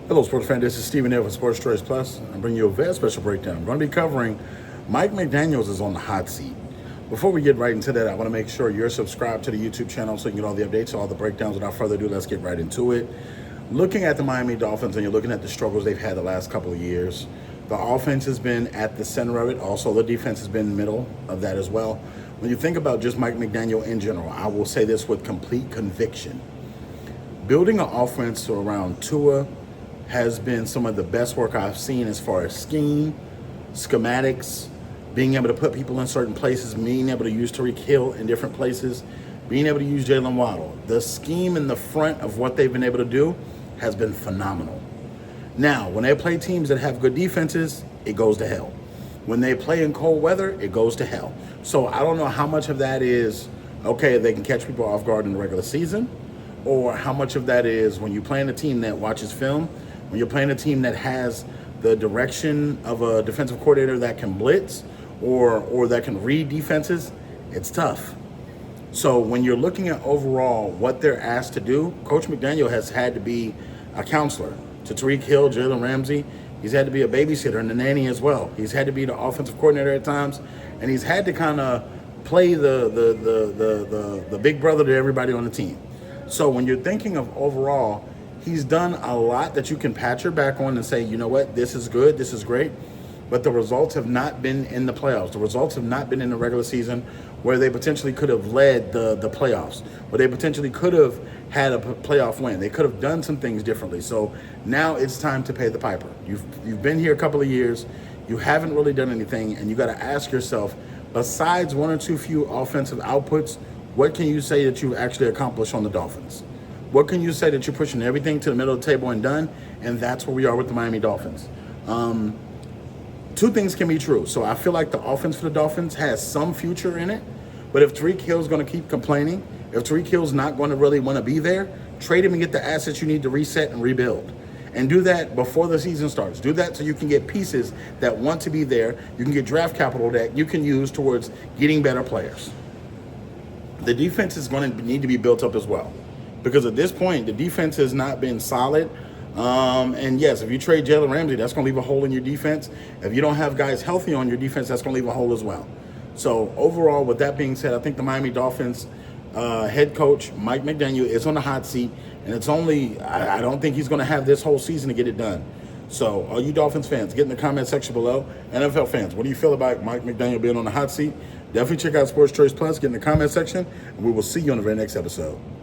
Hello, sports fan. This is Stephen Hill for Sports Choice Plus. I'm bringing you a very special breakdown. I'm going to be covering Mike McDaniels is on the hot seat. Before we get right into that, I want to make sure you're subscribed to the YouTube channel so you can get all the updates, all the breakdowns. Without further ado, let's get right into it. Looking at the Miami Dolphins, and you're looking at the struggles they've had the last couple of years. The offense has been at the center of it. Also, the defense has been in the middle of that as well. When you think about just Mike McDaniel in general, I will say this with complete conviction. Building an offense around Tua has been some of the best work I've seen as far as scheme, schematics, being able to put people in certain places, being able to use Tyreek Hill in different places, being able to use Jalen Waddle. The scheme in the front of what they've been able to do has been phenomenal. Now, when they play teams that have good defenses, it goes to hell. When they play in cold weather, it goes to hell. So I don't know how much of that is, okay, they can catch people off guard in the regular season, or how much of that is when you're playing a team that watches film, when you're playing a team that has the direction of a defensive coordinator that can blitz or that can read defenses, it's tough. So when you're looking at overall what they're asked to do, Coach McDaniel has had to be a counselor to Tyreek Hill, Jalen Ramsey. He's had to be a babysitter and a nanny as well. He's had to be the offensive coordinator at times, and he's had to kind of play the big brother to everybody on the team. So when you're thinking of overall, he's done a lot that you can pat your back on and say, you know what, this is good, this is great. But the results have not been in the playoffs. The results have not been in the regular season where they potentially could have led the playoffs, where they potentially could have had a playoff win. They could have done some things differently. So now it's time to pay the piper. You've been here a couple of years. You haven't really done anything, and you got to ask yourself, besides one or two few offensive outputs, what can you say that you've actually accomplished on the Dolphins? What can you say that you're pushing everything to the middle of the table and done? And that's where we are with the Miami Dolphins. Two things can be true. So I feel like the offense for the Dolphins has some future in it. But if Tyreek Hill's going to keep complaining, if Tyreek Hill's not going to really want to be there, trade him and get the assets you need to reset and rebuild. And do that before the season starts. Do that so you can get pieces that want to be there. You can get draft capital that you can use towards getting better players. The defense is going to need to be built up as well. Because at this point, the defense has not been solid. And yes, if you trade Jalen Ramsey, that's going to leave a hole in your defense. If you don't have guys healthy on your defense, that's going to leave a hole as well. So overall, with that being said, I think the Miami Dolphins head coach, Mike McDaniel, is on the hot seat. And it's only, I don't think he's going to have this whole season to get it done. So all you Dolphins fans, get in the comment section below. NFL fans, what do you feel about Mike McDaniel being on the hot seat? Definitely check out Sports Choice Plus, get in the comment section, and we will see you on the very next episode.